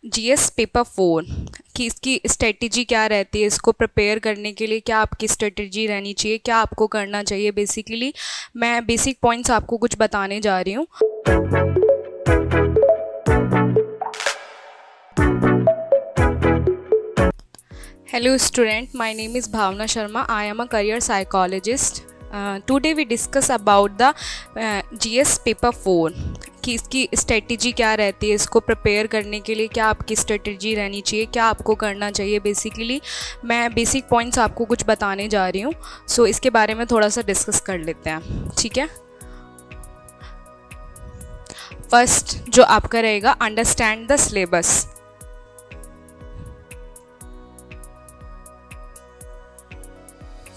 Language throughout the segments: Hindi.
जीएस पेपर 4 कि इसकी स्ट्रेटजी क्या रहती है, इसको प्रिपेयर करने के लिए क्या आपकी स्ट्रेटजी रहनी चाहिए, क्या आपको करना चाहिए। बेसिकली मैं बेसिक पॉइंट्स आपको कुछ बताने जा रही हूँ। Hello student, my name is Bhavna Sharma. I am a career psychologist. Today we discuss about the GS paper 4 कि इसकी स्ट्रेटजी क्या रहती है, इसको प्रिपेयर करने के लिए क्या आपकी स्ट्रेटजी रहनी चाहिए, क्या आपको करना चाहिए। बेसिकली मैं बेसिक पॉइंट्स आपको कुछ बताने जा रही हूँ। सो इसके बारे में थोड़ा सा डिस्कस कर लेते हैं, ठीक है। फर्स्ट जो आपका रहेगा, अंडरस्टैंड द सिलेबस।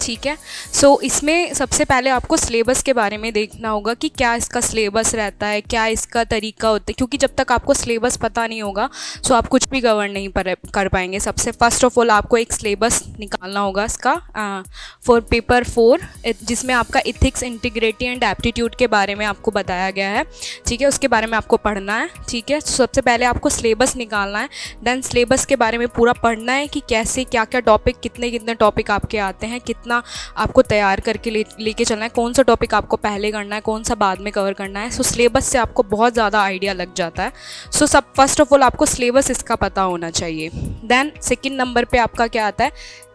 ठीक है। सो इसमें सबसे पहले आपको सिलेबस के बारे में देखना होगा कि क्या इसका सिलेबस रहता है, क्या इसका तरीका होता है, क्योंकि जब तक आपको सिलेबस पता नहीं होगा सो आप कुछ भी कवर नहीं कर पाएंगे। सबसे फर्स्ट ऑफ ऑल आपको एक सिलेबस निकालना होगा इसका फॉर पेपर 4, जिसमें आपका इथिक्स, इंटीग्रिटी एंड एप्टीट्यूड के बारे में आपको बताया गया है, ठीक है। उसके बारे में आपको पढ़ना है, ठीक है। सबसे पहले आपको सिलेबस निकालना है, देन सिलेबस के बारे में पूरा पढ़ना है कि कैसे क्या क्या टॉपिक, कितने कितने टॉपिक आपके आते हैं, कितना आपको तैयार करके लेके चलना है, कौन सा टॉपिक आपको पहले करना है, कौन सा बाद में कवर करना है। सो सिलेबस से आपको बहुत ज़्यादा आइडिया लग जाता है। सो सब फर्स्ट ऑफ ऑल आपको सिलेबस इसका पता होना चाहिए। देन सेकंड नंबर पे आपका क्या आता है,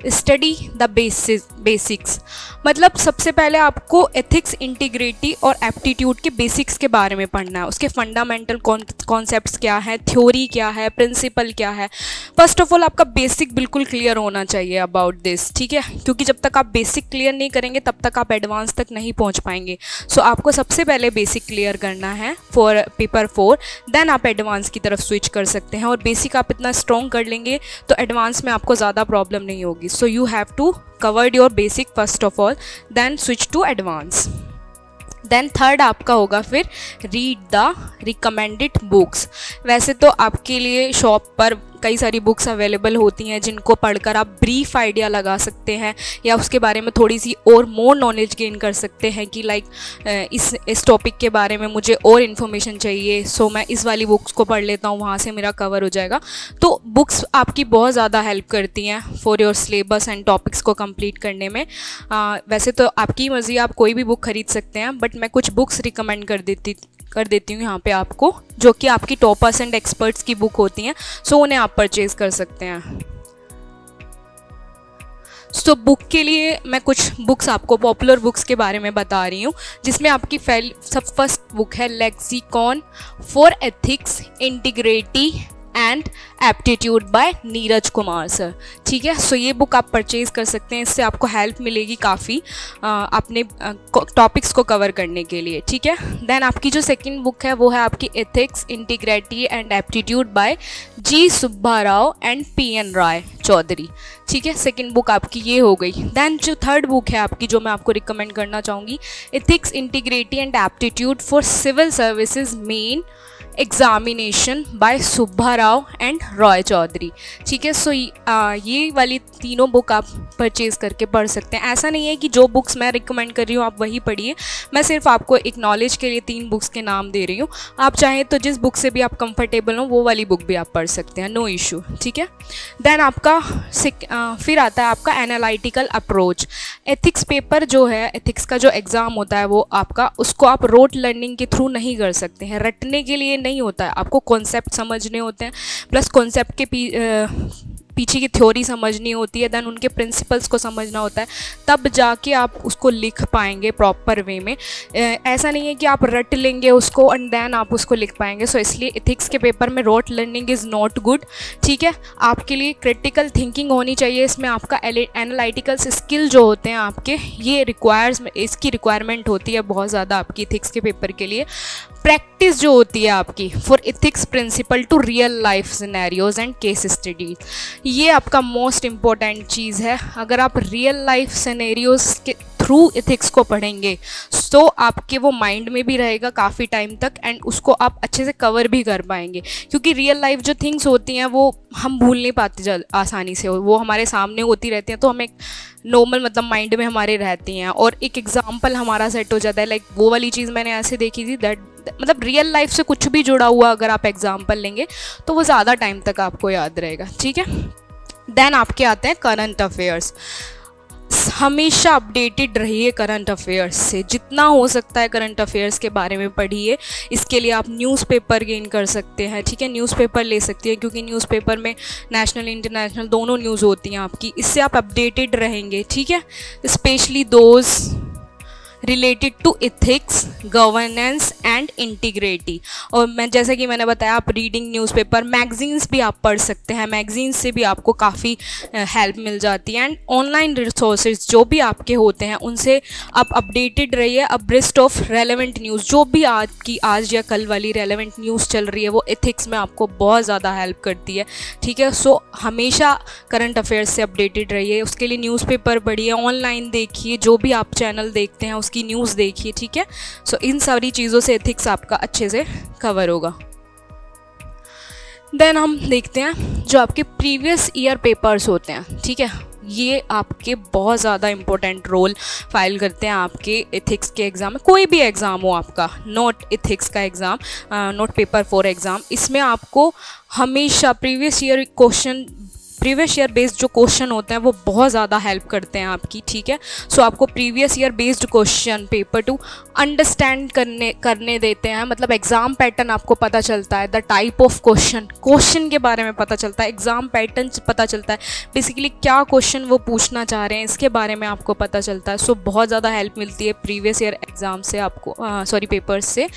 स्टडी द बेसिक्स। मतलब सबसे पहले आपको एथिक्स, इंटीग्रिटी और एप्टीट्यूड के बेसिक्स के बारे में पढ़ना है। उसके फंडामेंटल कॉन्सेप्ट्स क्या है, थ्योरी क्या है, प्रिंसिपल क्या है। फर्स्ट ऑफ ऑल आपका बेसिक बिल्कुल क्लियर होना चाहिए अबाउट दिस, ठीक है। क्योंकि जब तक आप बेसिक क्लियर नहीं करेंगे तब तक आप एडवांस तक नहीं पहुंच पाएंगे। सो आपको सबसे पहले बेसिक क्लियर करना है फॉर पेपर 4, देन आप एडवांस की तरफ स्विच कर सकते हैं। और बेसिक आप इतना स्ट्रॉन्ग कर लेंगे तो एडवांस में आपको ज़्यादा प्रॉब्लम नहीं होगी। So you have to cover your basic first of all, then switch to advance. Then third आपका होगा फिर रीड द रिकमेंडेड बुक्स। वैसे तो आपके लिए शॉप पर कई सारी बुक्स अवेलेबल होती हैं जिनको पढ़कर आप ब्रीफ आइडिया लगा सकते हैं या उसके बारे में थोड़ी सी और मोर नॉलेज गेन कर सकते हैं कि लाइक इस टॉपिक के बारे में मुझे और इन्फॉर्मेशन चाहिए, सो मैं इस वाली बुक्स को पढ़ लेता हूँ, वहाँ से मेरा कवर हो जाएगा। तो बुक्स आपकी बहुत ज़्यादा हेल्प करती हैं for your syllabus and topics को कंप्लीट करने में। वैसे तो आपकी मर्ज़ी, आप कोई भी बुक खरीद सकते हैं, बट मैं कुछ बुक्स रिकमेंड कर देती हूँ यहाँ पे आपको, जो कि आपकी टॉपर्स एंड एक्सपर्ट्स की बुक होती हैं। सो उन्हें आप परचेज कर सकते हैं। सो बुक के लिए मैं कुछ बुक्स आपको पॉपुलर बुक्स के बारे में बता रही हूँ, जिसमें आपकी फर्स्ट बुक है lexicon for ethics, integrity and aptitude bye Neeraj Kumar sir, ठीक है। सो ये बुक आप परचेज़ कर सकते हैं, इससे आपको हेल्प मिलेगी काफ़ी अपने टॉपिक्स को कवर करने के लिए, ठीक है। देन आपकी जो सेकंड बुक है वो है आपकी ethics, integrity and aptitude by G Subba Rao and PN Rai Chowdhury, ठीक है। सेकंड बुक आपकी ये हो गई। देन जो थर्ड बुक है आपकी, जो मैं आपको रिकमेंड करना चाहूँगी, ethics, integrity and aptitude for civil services main examination by Subba Rao and Roy Chowdhury, ठीक है। सो ये वाली तीनों बुक आप परचेज़ करके पढ़ सकते हैं। ऐसा नहीं है कि जो बुक्स मैं रिकमेंड कर रही हूँ आप वही पढ़िए, मैं सिर्फ आपको एक नॉलेज के लिए 3 बुक्स के नाम दे रही हूँ। आप चाहें तो जिस बुक से भी आप कंफर्टेबल हो वो वाली बुक भी आप पढ़ सकते हैं, नो इशू, ठीक है। देन आपका फिर आता है आपका एनालिटिकल अप्रोच। एथिक्स पेपर जो है, एथिक्स का जो एग्ज़ाम होता है वो आपका, उसको आप रोट लर्निंग के थ्रू नहीं कर सकते हैं, रटने के लिए नहीं होता है। आपको कॉन्सेप्ट समझने होते हैं, प्लस कॉन्सेप्ट के पीछे की थ्योरी समझनी होती है, देन उनके प्रिंसिपल्स को समझना होता है, तब जाके आप उसको लिख पाएंगे प्रॉपर वे में। ऐसा नहीं है कि आप रट लेंगे उसको एंड देन आप उसको लिख पाएंगे। सो इसलिए एथिक्स के पेपर में rote learning is not good, ठीक है। आपके लिए क्रिटिकल थिंकिंग होनी चाहिए, इसमें आपका एनालिटिकल स्किल जो होते हैं आपके, ये इसकी रिक्वायरमेंट होती है बहुत ज़्यादा आपकी एथिक्स के पेपर के लिए। प्रैक्टिस जो होती है आपकी for ethics principle to real life scenarios and case studies, ये आपका मोस्ट इम्पॉर्टेंट चीज़ है। अगर आप रियल लाइफ सिनेरियोज के थ्रू एथिक्स को पढ़ेंगे तो आपके वो माइंड में भी रहेगा काफ़ी टाइम तक, एंड उसको आप अच्छे से कवर भी कर पाएंगे। क्योंकि रियल लाइफ जो थिंग्स होती हैं वो हम भूल नहीं पाते आसानी से, वो हमारे सामने होती रहती हैं, तो हम एक नॉर्मल मतलब माइंड में हमारे रहती हैं और एक एग्जाम्पल हमारा सेट हो जाता है। लाइक वो वाली चीज़ मैंने ऐसे देखी थी, दैट मतलब रियल लाइफ से कुछ भी जुड़ा हुआ अगर आप एग्जाम्पल लेंगे तो वो ज़्यादा टाइम तक आपको याद रहेगा, ठीक है। देन आपके आते हैं करंट अफेयर्स। हमेशा अपडेटेड रहिए करंट अफेयर्स से, जितना हो सकता है करंट अफेयर्स के बारे में पढ़िए। इसके लिए आप न्यूज़पेपर गेन कर सकते हैं, ठीक है, न्यूज़पेपर ले सकती हैं, क्योंकि न्यूज़पेपर में नेशनल इंटरनेशनल दोनों न्यूज़ होती हैं आपकी, इससे आप अपडेटेड रहेंगे, ठीक है। Specially those related to ethics, governance and integrity. और मैं जैसे कि मैंने बताया, आप रीडिंग न्यूज़पेपर, मैगजीन्स भी आप पढ़ सकते हैं, मैगजीन्स से भी आपको काफ़ी हेल्प मिल जाती है। एंड ऑनलाइन रिसोर्सेज जो भी आपके होते हैं उनसे आप अपडेटेड रहिए, अब्रिस्ट ऑफ रेलेवेंट न्यूज़। जो भी आज या कल वाली रेलेवेंट न्यूज़ चल रही है वो एथिक्स में आपको बहुत ज़्यादा हेल्प करती है, ठीक है। सो हमेशा करंट अफेयर्स से अपडेटेड रहिए, उसके लिए न्यूज़पेपर पढ़िए, ऑनलाइन देखिए, जो भी आप चैनल देखते हैं की न्यूज़ देखिए, ठीक है। सो इन सारी चीज़ों से एथिक्स आपका अच्छे से कवर होगा। देन हम देखते हैं जो आपके प्रीवियस ईयर पेपर्स होते हैं, ठीक है, ये आपके बहुत ज़्यादा इम्पोर्टेंट रोल फाइल करते हैं आपके एथिक्स के एग्ज़ाम में। कोई भी एग्ज़ाम हो आपका, नॉट एथिक्स का एग्ज़ाम, नॉट पेपर 4 एग्ज़ाम, इसमें आपको हमेशा प्रीवियस ईयर बेस्ड जो क्वेश्चन होते हैं वो बहुत ज़्यादा हेल्प करते हैं आपकी, ठीक है। सो आपको previous year based question paper 2 understand करने देते हैं, मतलब एग्ज़ाम पैटर्न आपको पता चलता है, द टाइप ऑफ क्वेश्चन के बारे में पता चलता है, एग्ज़ाम पैटर्न पता चलता है, बेसिकली क्या क्वेश्चन वो पूछना चाह रहे हैं इसके बारे में आपको पता चलता है। सो बहुत ज़्यादा हेल्प मिलती है प्रीवियस ईयर एग्ज़ाम से आपको, पेपर्स से।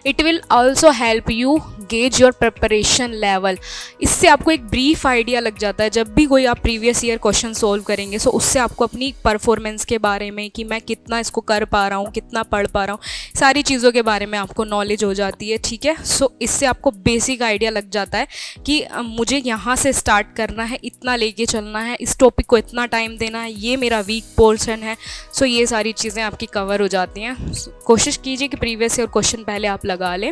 It will also help you gauge your preparation level. इससे आपको एक ब्रीफ आइडिया लग जाता है जब भी कोई आप प्रीवियस ईयर क्वेश्चन सोल्व करेंगे। सो उससे आपको अपनी परफॉर्मेंस के बारे में, कि मैं कितना इसको कर पा रहा हूँ, कितना पढ़ पा रहा हूँ, सारी चीज़ों के बारे में आपको नॉलेज हो जाती है, ठीक है। सो इससे आपको बेसिक आइडिया लग जाता है कि मुझे यहाँ से स्टार्ट करना है, इतना लेके चलना है, इस टॉपिक को इतना टाइम देना है, ये मेरा वीक पोर्शन है। सो ये सारी चीज़ें आपकी कवर हो जाती हैं। कोशिश कीजिए कि प्रीवियस ईयर क्वेश्चन पहले आप लगा लें,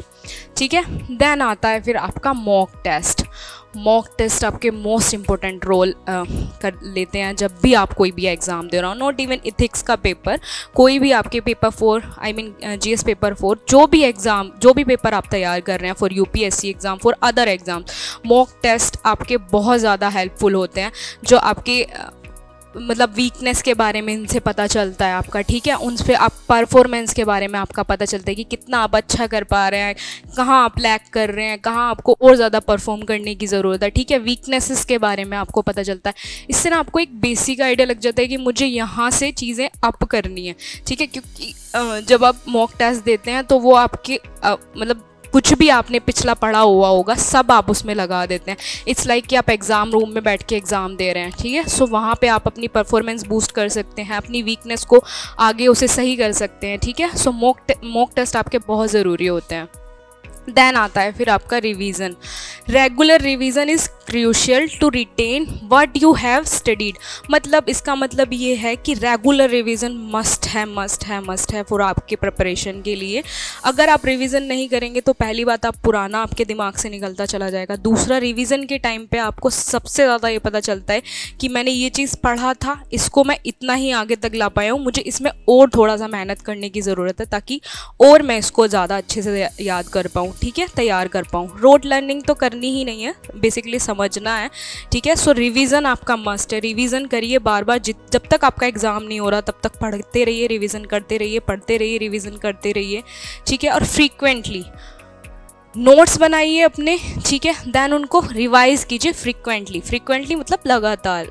ठीक है। देन आता है फिर आपका मॉक टेस्ट। मॉक टेस्ट आपके मोस्ट इम्पोर्टेंट रोल कर लेते हैं जब भी आप कोई भी एग्ज़ाम दे रहा हो, नॉट इवन एथिक्स का पेपर, कोई भी आपके पेपर 4 GS पेपर 4, जो भी पेपर आप तैयार कर रहे हैं for UPSC exam, for other exam, mock test आपके बहुत ज़्यादा हेल्पफुल होते हैं। जो आपके मतलब वीकनेस के बारे में इनसे पता चलता है आपका, ठीक है, उन पर आप परफॉर्मेंस के बारे में आपका पता चलता है कि कितना आप अच्छा कर पा रहे हैं, कहाँ आप लैक कर रहे हैं, कहाँ आपको और ज़्यादा परफॉर्म करने की ज़रूरत है, ठीक है। वीकनेसेस के बारे में आपको पता चलता है। इससे ना आपको एक बेसिक आइडिया लग जाता है कि मुझे यहाँ से चीज़ें अप करनी है, ठीक है। क्योंकि जब आप मॉक टेस्ट देते हैं तो वो आपके मतलब कुछ भी आपने पिछला पढ़ा हुआ होगा सब आप उसमें लगा देते हैं। इट्स लाइक कि आप एग्ज़ाम रूम में बैठ के एग्ज़ाम दे रहे हैं, ठीक है। सो वहाँ पे आप अपनी परफॉर्मेंस बूस्ट कर सकते हैं, अपनी वीकनेस को आगे उसे सही कर सकते हैं, ठीक है। सो मॉक टेस्ट आपके बहुत ज़रूरी होते हैं। देन आता है फिर आपका revision. Regular revision is crucial to retain what you have studied. मतलब इसका मतलब ये है कि रेगुलर रिवीजन मस्ट है फॉर आपके प्रिपरेशन के लिए। अगर आप रिवीजन नहीं करेंगे तो पहली बात आप पुराना आपके दिमाग से निकलता चला जाएगा। दूसरा, रिवीजन के टाइम पे आपको सबसे ज़्यादा ये पता चलता है कि मैंने ये चीज़ पढ़ा था, इसको मैं इतना ही आगे तक ला पाया हूँ, मुझे इसमें और थोड़ा सा मेहनत करने की ज़रूरत है ताकि और मैं इसको ज़्यादा अच्छे से याद कर पाऊँ, ठीक है, तैयार कर पाऊँ। रोड लर्निंग तो करनी ही नहीं है, बेसिकली समझना है, ठीक है। सो रिवीजन आपका मस्ट है। रिवीजन करिए बार बार, जब तक आपका एग्जाम नहीं हो रहा तब तक पढ़ते रहिए, रिवीजन करते रहिए, पढ़ते रहिए, रिवीजन करते रहिए, ठीक है। और फ्रीक्वेंटली नोट्स बनाइए अपने, ठीक है। देन उनको रिवाइज कीजिए फ्रीक्वेंटली मतलब लगातार,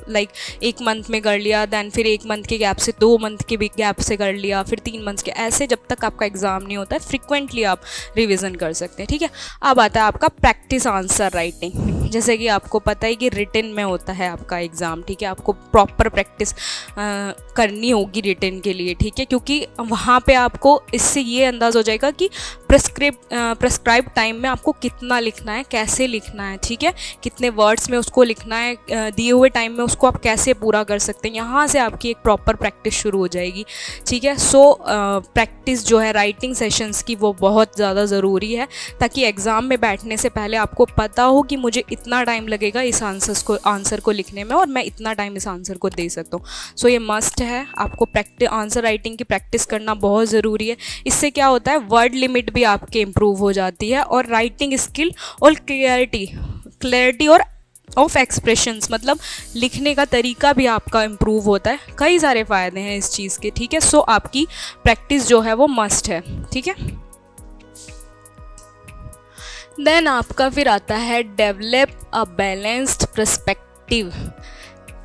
लाइक 1 मंथ में कर लिया, देन फिर 1 मंथ के गैप से 2 मंथ के भी गैप से कर लिया, फिर 3 मंथ के, ऐसे जब तक आपका एग्जाम नहीं होता है फ्रीक्वेंटली आप रिवीजन कर सकते हैं, ठीक है। अब आता है आपका प्रैक्टिस आंसर राइटिंग। जैसे कि आपको पता है कि रिटन में होता है आपका एग्ज़ाम, ठीक है, आपको प्रॉपर प्रैक्टिस करनी होगी रिटन के लिए, ठीक है, क्योंकि वहाँ पे आपको इससे ये अंदाज़ हो जाएगा कि प्रेस्क्रिप्ट प्रिस्क्राइब टाइम में आपको कितना लिखना है, कैसे लिखना है, ठीक है, कितने वर्ड्स में उसको लिखना है, दिए हुए टाइम में उसको आप कैसे पूरा कर सकते हैं, यहाँ से आपकी एक प्रॉपर प्रैक्टिस शुरू हो जाएगी, ठीक है। सो प्रैक्टिस जो है राइटिंग सेशंस की वो बहुत ज़्यादा ज़रूरी है, ताकि एग्ज़ाम में बैठने से पहले आपको पता हो कि मुझे इतना टाइम लगेगा इस आंसर को लिखने में और मैं इतना टाइम इस आंसर को दे सकता हूँ। सो ये मस्ट है, आपको आंसर राइटिंग की प्रैक्टिस करना बहुत ज़रूरी है। इससे क्या होता है, वर्ड लिमिट भी आपके इम्प्रूव हो जाती है और राइटिंग स्किल और क्लैरिटी और ऑफ एक्सप्रेशंस, मतलब लिखने का तरीका भी आपका इम्प्रूव होता है। कई सारे फ़ायदे हैं इस चीज़ के, ठीक है। सो आपकी प्रैक्टिस जो है वो मस्ट है, ठीक है। देन आपका फिर आता है डेवलप अ बैलेंस्ड पर्सपेक्टिव।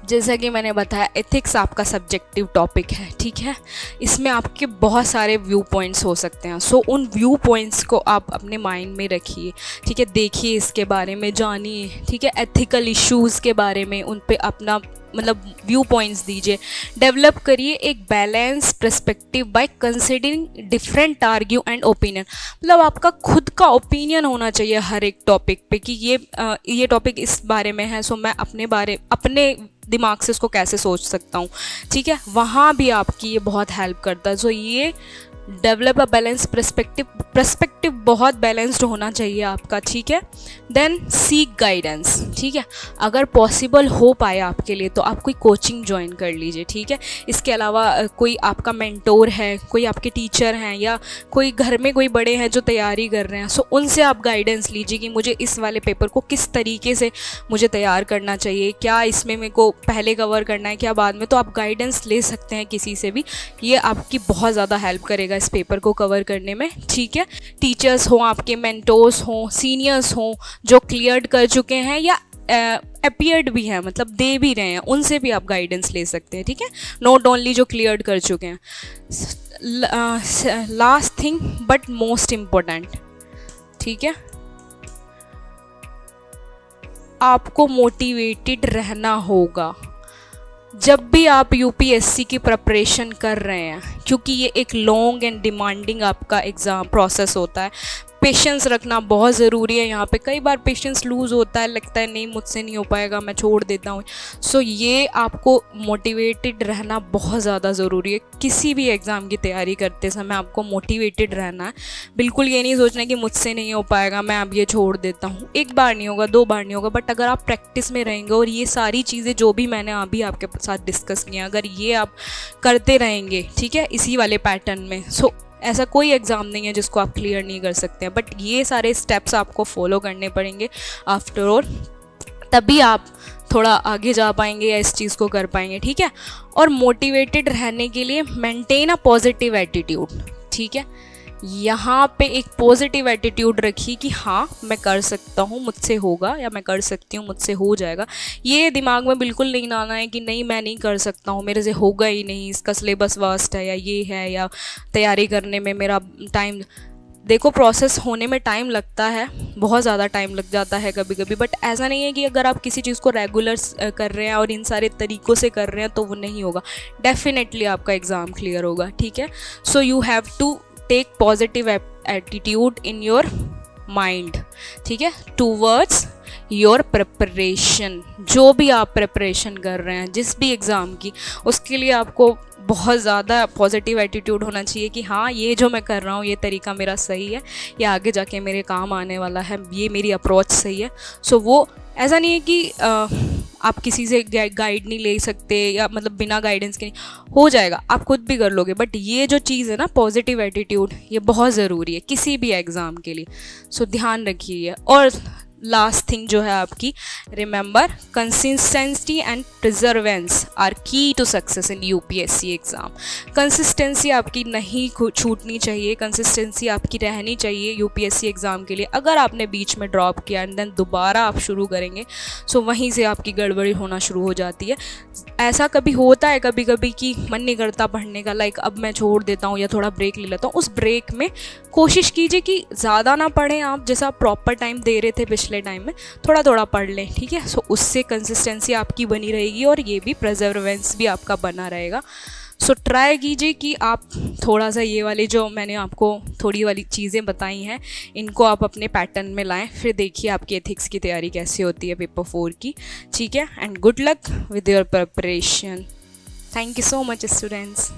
जैसा कि मैंने बताया, एथिक्स आपका सब्जेक्टिव टॉपिक है, ठीक है। इसमें आपके बहुत सारे व्यू पॉइंट्स हो सकते हैं। सो उन व्यू पॉइंट्स को आप अपने माइंड में रखिए, ठीक है, देखिए, इसके बारे में जानिए, ठीक है। एथिकल इश्यूज़ के बारे में उन पे अपना मतलब व्यू पॉइंट्स दीजिए, डेवलप करिए एक balance perspective by considering different argue and opinion. मतलब आपका खुद का ओपिनियन होना चाहिए हर एक टॉपिक पे कि ये टॉपिक इस बारे में है, सो मैं अपने दिमाग से उसको कैसे सोच सकता हूँ, ठीक है। वहाँ भी आपकी ये बहुत हेल्प करता है। सो ये डेवलप अ बैलेंस पर्सपेक्टिव बहुत बैलेंस्ड होना चाहिए आपका, ठीक है। देन सीक गाइडेंस, ठीक है। अगर पॉसिबल हो पाए आपके लिए तो आप कोई कोचिंग ज्वाइन कर लीजिए, ठीक है। इसके अलावा कोई आपका मेंटोर है, कोई आपके टीचर हैं, या कोई घर में कोई बड़े हैं जो तैयारी कर रहे हैं, सो उनसे आप गाइडेंस लीजिए कि मुझे इस वाले पेपर को किस तरीके से मुझे तैयार करना चाहिए, क्या इसमें मेरे को पहले कवर करना है, क्या बाद में। तो आप गाइडेंस ले सकते हैं किसी से भी, ये आपकी बहुत ज़्यादा हेल्प करेगा इस पेपर को कवर करने में, ठीक है। टीचर्स हों, आपके मेंटोर्स हों, सीनियर्स हों जो क्लियर कर चुके हैं या अपीयर्ड भी हैं, मतलब दे भी रहे हैं, उनसे भी आप गाइडेंस ले सकते हैं, ठीक है। नॉट ओनली जो क्लियर कर चुके हैं। Last thing but most important, ठीक है, आपको मोटिवेटेड रहना होगा जब भी आप यूपीएससी की प्रिपरेशन कर रहे हैं, क्योंकि ये एक लॉन्ग एंड डिमांडिंग आपका एग्ज़ाम प्रोसेस होता है। पेशेंस रखना बहुत ज़रूरी है। यहाँ पे कई बार पेशेंस लूज़ होता है, लगता है नहीं मुझसे नहीं हो पाएगा, मैं छोड़ देता हूँ। सो ये आपको मोटिवेटेड रहना बहुत ज़्यादा ज़रूरी है। किसी भी एग्ज़ाम की तैयारी करते समय आपको मोटिवेटेड रहना है। बिल्कुल ये नहीं सोचना कि मुझसे नहीं हो पाएगा, मैं अब ये छोड़ देता हूँ। एक बार नहीं होगा, 2 बार नहीं होगा, बट अगर आप प्रैक्टिस में रहेंगे और ये सारी चीज़ें जो भी मैंने अभी आपके साथ डिस्कस किया, अगर ये आप करते रहेंगे, ठीक है, इसी वाले पैटर्न में, सो ऐसा कोई एग्ज़ाम नहीं है जिसको आप क्लियर नहीं कर सकते हैं। बट ये सारे स्टेप्स आपको फॉलो करने पड़ेंगे आफ्टर ऑल, तभी आप थोड़ा आगे जा पाएंगे या इस चीज़ को कर पाएंगे, ठीक है। और मोटिवेटेड रहने के लिए मेंटेन अ पॉजिटिव एटीट्यूड, ठीक है। यहाँ पे एक पॉजिटिव एटीट्यूड रखिए कि हाँ मैं कर सकता हूँ, मुझसे होगा, या मैं कर सकती हूँ, मुझसे हो जाएगा। ये दिमाग में बिल्कुल नहीं लाना है कि नहीं मैं नहीं कर सकता हूँ, मेरे से होगा ही नहीं, इसका सिलेबस वास्ट है, या ये है, या तैयारी करने में मेरा टाइम। देखो, प्रोसेस होने में टाइम लगता है, बहुत ज़्यादा टाइम लग जाता है कभी कभी, बट ऐसा नहीं है कि अगर आप किसी चीज़ को रेगुलर कर रहे हैं और इन सारे तरीक़ों से कर रहे हैं तो वो नहीं होगा। डेफिनेटली आपका एग्ज़ाम क्लियर होगा, ठीक है। So you have to take positive attitude in your mind, ठीक है, टूवर्ड्स योर प्रिपरेशन। जो भी आप प्रिपरेशन कर रहे हैं जिस भी एग्ज़ाम की, उसके लिए आपको बहुत ज़्यादा पॉजिटिव एटीट्यूड होना चाहिए कि हाँ ये जो मैं कर रहा हूँ, ये तरीका मेरा सही है, ये आगे जाके मेरे काम आने वाला है, ये मेरी अप्रोच सही है। सो वो ऐसा नहीं है कि आप किसी से गाइड नहीं ले सकते, या मतलब बिना गाइडेंस के नहीं हो जाएगा, आप खुद भी कर लोगे। बट ये जो चीज़ है ना, पॉजिटिव एटीट्यूड, ये बहुत ज़रूरी है किसी भी एग्ज़ाम के लिए। सो ध्यान रखिए। और लास्ट थिंग जो है आपकी, remember consistency and perseverance are key to success in UPSC exam. Consistency आपकी नहीं छूटनी चाहिए, कंसिस्टेंसी आपकी रहनी चाहिए यूपीएससी एग्ज़ाम के लिए। अगर आपने बीच में ड्रॉप किया एंड देन दोबारा आप शुरू करेंगे, सो वहीं से आपकी गड़बड़ी होना शुरू हो जाती है। ऐसा कभी होता है कभी कभी कि मन नहीं करता पढ़ने का, लाइक अब मैं छोड़ देता हूँ या थोड़ा ब्रेक ले लेता हूँ। उस ब्रेक में कोशिश कीजिए कि ज़्यादा ना पढ़ें आप, जैसा प्रॉपर टाइम दे रहे थे पिछले टाइम में, थोड़ा थोड़ा पढ़ लें, ठीक है। सो उससे कंसिस्टेंसी आपकी बनी रहेगी और ये भी प्रिजर्वेंस भी आपका बना रहेगा। सो ट्राई कीजिए कि आप थोड़ा सा ये वाली जो मैंने आपको थोड़ी वाली चीज़ें बताई हैं इनको आप अपने पैटर्न में लाएं, फिर देखिए आपकी एथिक्स की तैयारी कैसे होती है पेपर 4 की। ठीक है, and good luck with your preparation. Thank you so much students.